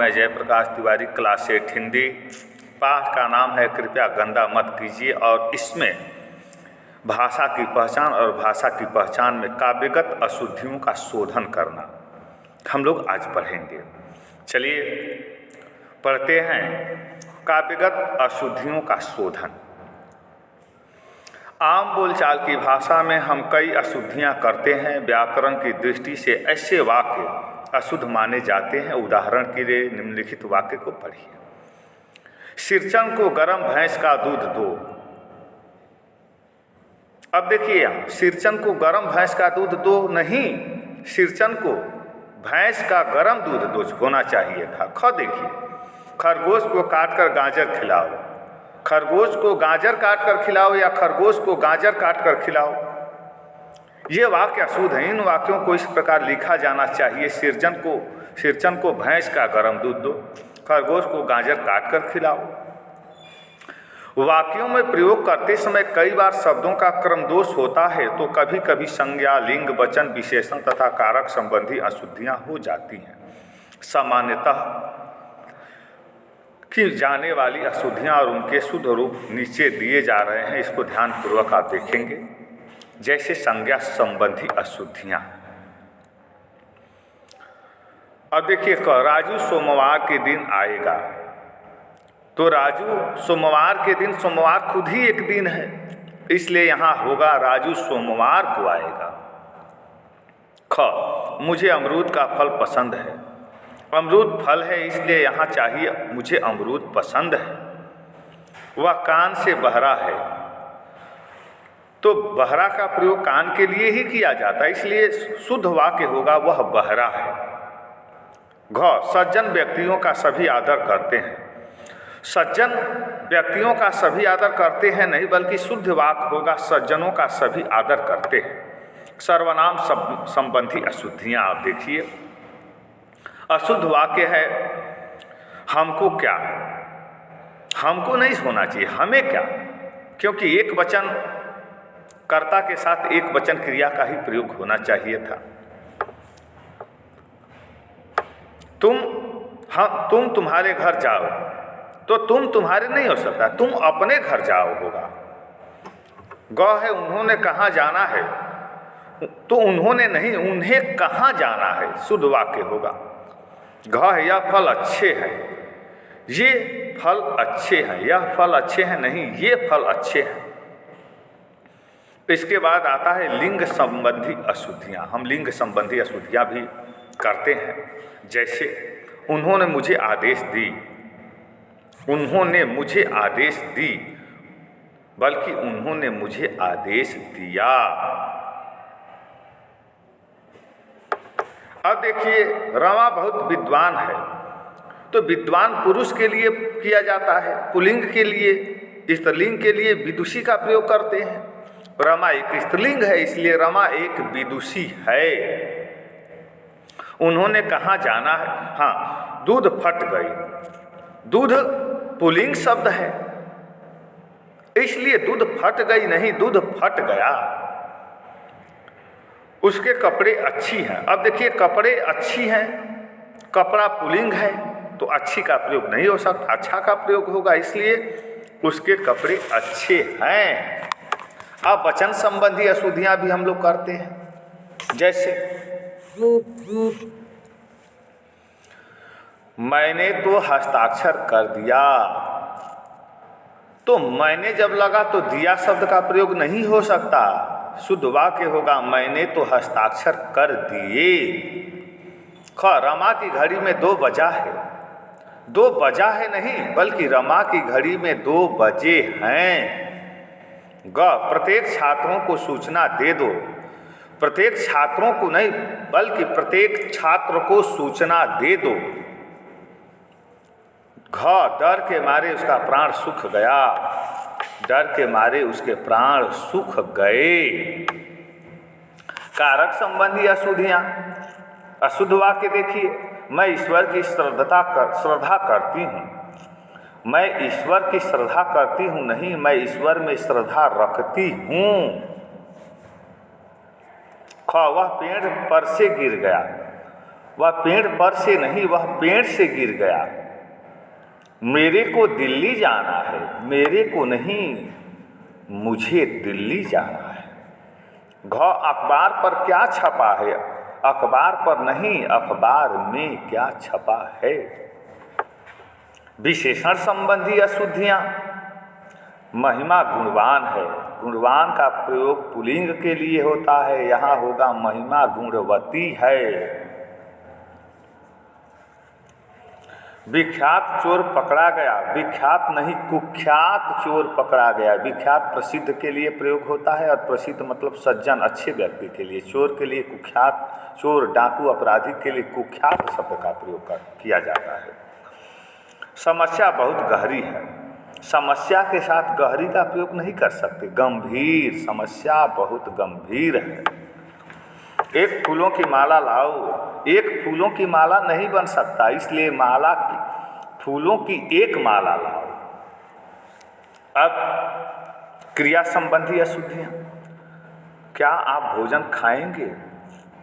मैं जयप्रकाश तिवारी, क्लास 8 हिंदी। पाठ का नाम है कृपया गंदा मत कीजिए, और इसमें भाषा की पहचान और भाषा की पहचान में काव्यगत अशुद्धियों का शोधन करना हम लोग आज पढ़ेंगे। चलिए पढ़ते हैं काव्यगत अशुद्धियों का शोधन। आम बोलचाल की भाषा में हम कई अशुद्धियाँ करते हैं। व्याकरण की दृष्टि से ऐसे वाक्य अशुद्ध माने जाते हैं। उदाहरण के लिए निम्नलिखित वाक्य को पढ़िए। सिरचन को गरम भैंस का दूध दो। अब देखिए यहाँ सिरचन को गरम भैंस का दूध दो नहीं, सिरचन को भैंस का गरम दूध दो होना चाहिए था। ख देखिए, खरगोश को काटकर गाजर खिलाओ। खरगोश को गाजर काट कर खिलाओ या खरगोश को गाजर काट कर खिलाओ, ये वाक्य अशुद्ध हैं। इन वाक्यों को इस प्रकार लिखा जाना चाहिए। सिरचन को भैंस का गरम दूध दो, खरगोश को गाजर काट कर खिलाओ। वाक्यों में प्रयोग करते समय कई बार शब्दों का क्रम दोष होता है, तो कभी कभी संज्ञा, लिंग, वचन, विशेषण तथा कारक संबंधी अशुद्धियां हो जाती हैं। सामान्यतः की जाने वाली अशुद्धियां और उनके शुद्ध रूप नीचे दिए जा रहे हैं, इसको ध्यानपूर्वक आप देखेंगे। जैसे संज्ञा संबंधी अशुद्धियां। अब देखिए, राजू सोमवार के दिन आएगा, तो राजू सोमवार के दिन, सोमवार खुद ही एक दिन है, इसलिए यहाँ होगा राजू सोमवार को आएगा। ख, मुझे अमरूद का फल पसंद है। अमरूद फल है, इसलिए यहाँ चाहिए मुझे अमरूद पसंद है। वह कान से बहरा है, तो बहरा का प्रयोग कान के लिए ही किया जाता है, इसलिए शुद्ध वाक्य होगा वह बहरा है। घ, सज्जन व्यक्तियों का सभी आदर करते हैं। सज्जन व्यक्तियों का सभी आदर करते हैं नहीं, बल्कि शुद्ध वाक्य होगा सज्जनों का सभी आदर करते हैं। सर्वनाम संबंधी अशुद्धियाँ आप देखिए। अशुद्ध वाक्य है हमको क्या, हमको नहीं होना चाहिए, हमें क्या, क्योंकि एक वचन कर्ता के साथ एक वचन क्रिया का ही प्रयोग होना चाहिए था। तुम तुम्हारे घर जाओ, तो तुम तुम्हारे नहीं हो सकता, तुम अपने घर जाओ होगा। ग है उन्होंने कहाँ जाना है, तो उन्होंने नहीं, उन्हें कहाँ जाना है, शुद्ध वाक्य होगा। घ है यह फल अच्छे हैं, ये फल अच्छे हैं, यह फल अच्छे हैं नहीं, ये फल अच्छे हैं। इसके बाद आता है लिंग संबंधी अशुद्धियाँ। हम लिंग संबंधी अशुद्धियाँ भी करते हैं। जैसे उन्होंने मुझे आदेश दी, उन्होंने मुझे आदेश दी, बल्कि उन्होंने मुझे आदेश दिया। अब देखिए, रमा बहुत विद्वान है, तो विद्वान पुरुष के लिए किया जाता है, पुल्लिंग के लिए, स्त्रीलिंग के लिए विदुषी का प्रयोग करते हैं। रमा एक स्त्रीलिंग है, इसलिए रमा एक विदुषी है। उन्होंने कहाँ जाना है, हाँ, दूध फट गई। दूध पुल्लिंग शब्द है, इसलिए दूध फट गई नहीं, दूध फट गया। उसके कपड़े अच्छी हैं। अब देखिए, कपड़े अच्छी हैं, कपड़ा पुल्लिंग है, तो अच्छी का प्रयोग नहीं हो सकता, अच्छा का प्रयोग होगा, इसलिए उसके कपड़े अच्छे हैं। अब वचन संबंधी अशुद्धियाँ भी हम लोग करते हैं। जैसे मैंने तो हस्ताक्षर कर दिया, तो मैंने जब लगा तो दिया शब्द का प्रयोग नहीं हो सकता, शुद्ध वाक्य होगा मैंने तो हस्ताक्षर कर दिए। ख, रमा की घड़ी में 2 बजा है, 2 बजा है नहीं, बल्कि रमा की घड़ी में 2 बजे हैं। ग, प्रत्येक छात्रों को सूचना दे दो। प्रत्येक छात्रों को नहीं, बल्कि प्रत्येक छात्र को सूचना दे दो। घ, डर के मारे उसका प्राण सूख गया, डर के मारे उसके प्राण सूख गए। कारक संबंधी अशुद्धियाँ। अशुद्ध वाक्य देखिए, मैं ईश्वर की श्रद्धा करती हूँ, मैं ईश्वर की श्रद्धा करती हूँ नहीं, मैं ईश्वर में श्रद्धा रखती हूँ। ख, वह पेड़ पर से गिर गया, वह पेड़ पर से नहीं, वह पेड़ से गिर गया। मेरे को दिल्ली जाना है, मेरे को नहीं, मुझे दिल्ली जाना है। घ अखबार पर क्या छपा है, अखबार पर नहीं, अखबार में क्या छपा है। विशेषण संबंधी अशुद्धियाँ। महिमा गुणवान है, गुणवान का प्रयोग पुल्लिंग के लिए होता है, यहाँ होगा महिमा गुणवती है। विख्यात चोर पकड़ा गया, विख्यात नहीं कुख्यात चोर पकड़ा गया। विख्यात प्रसिद्ध के लिए प्रयोग होता है और प्रसिद्ध मतलब सज्जन अच्छे व्यक्ति के लिए। चोर के लिए कुख्यात, चोर डाकू अपराधी के लिए कुख्यात शब्द का प्रयोग किया जाता है। समस्या बहुत गहरी है, समस्या के साथ गहरी का प्रयोग नहीं कर सकते। गंभीर, समस्या बहुत गंभीर है। एक फूलों की माला लाओ, एक फूलों की माला नहीं बन सकता, इसलिए माला की फूलों की एक माला लाओ। अब क्रिया संबंधी अशुद्धियाँ। क्या आप भोजन खाएंगे,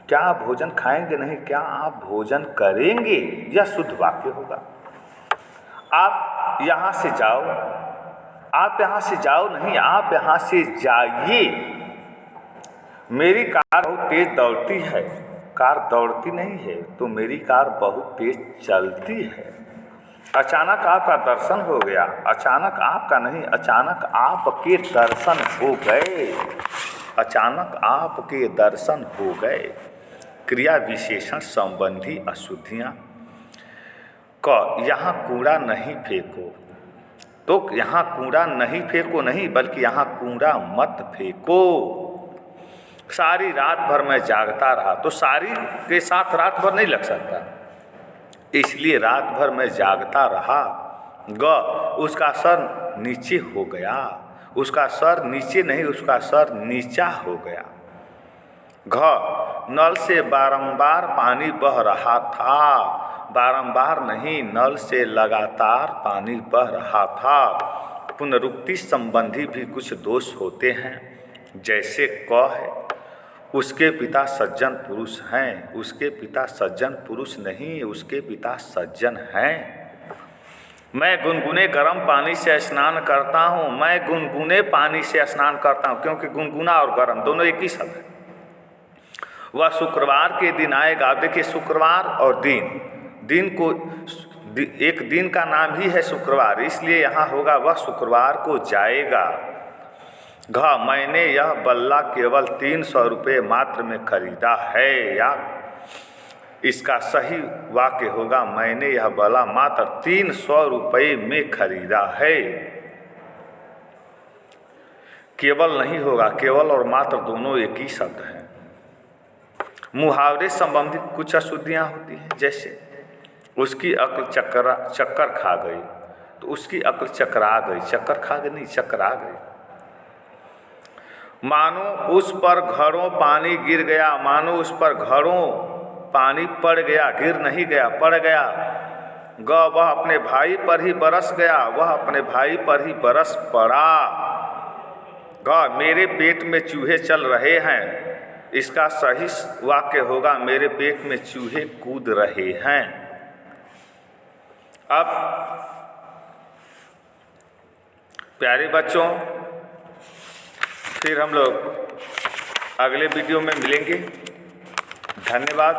क्या आप भोजन खाएंगे नहीं, क्या आप भोजन करेंगे, यह शुद्ध वाक्य होगा। आप यहाँ से जाओ, आप यहाँ से जाओ नहीं, आप यहाँ से जाइए। मेरी कार बहुत तेज दौड़ती है, कार दौड़ती नहीं है तो मेरी कार बहुत तेज चलती है। अचानक आपका दर्शन हो गया, अचानक आपका नहीं, अचानक आपके दर्शन हो गए, अचानक आपके दर्शन हो गए। क्रिया विशेषण संबंधी अशुद्धियाँ। क यहाँ कूड़ा नहीं फेंको, तो यहाँ कूड़ा नहीं फेंको नहीं, बल्कि यहाँ कूड़ा मत फेंको। सारी रात भर मैं जागता रहा, तो सारी के साथ रात भर नहीं लग सकता, इसलिए रात भर मैं जागता रहा। ग उसका सर नीचे हो गया, उसका सर नीचे नहीं, उसका सर नीचा हो गया। घ नल से बारंबार पानी बह रहा था, बारंबार नहीं, नल से लगातार पानी बह रहा था। पुनरुक्ति संबंधी भी कुछ दोष होते हैं, जैसे क है, उसके पिता सज्जन पुरुष हैं, उसके पिता सज्जन पुरुष नहीं, उसके पिता सज्जन हैं। मैं गुनगुने गर्म पानी से स्नान करता हूँ, मैं गुनगुने पानी से स्नान करता हूँ, क्योंकि गुनगुना और गर्म दोनों एक ही शब्द है। वह शुक्रवार के दिन आएगा। देखिए शुक्रवार और दिन को एक दिन का नाम ही है शुक्रवार, इसलिए यहाँ होगा वह शुक्रवार को जाएगा। घ मैंने यह बल्ला केवल 300 रुपये मात्र में खरीदा है, या इसका सही वाक्य होगा मैंने यह बल्ला मात्र 300 रुपये में खरीदा है। केवल नहीं होगा, केवल और मात्र दोनों एक ही शब्द हैं। मुहावरे संबंधी कुछ अशुद्धियाँ होती हैं, जैसे उसकी अक्ल चक्कर खा गई, तो उसकी अक्ल चकरा गई, चक्कर खा गई नहीं, चकरा गई। मानो उस पर घड़ों पानी गिर गया, मानो उस पर घड़ों पानी पड़ गया, गिर नहीं गया, पड़ गया। ग वह अपने भाई पर ही बरस गया, वह अपने भाई पर ही बरस पड़ा। ग मेरे पेट में चूहे चल रहे हैं, इसका सही वाक्य होगा मेरे पेट में चूहे कूद रहे हैं। अब प्यारे बच्चों, फिर हम लोग अगले वीडियो में मिलेंगे। धन्यवाद।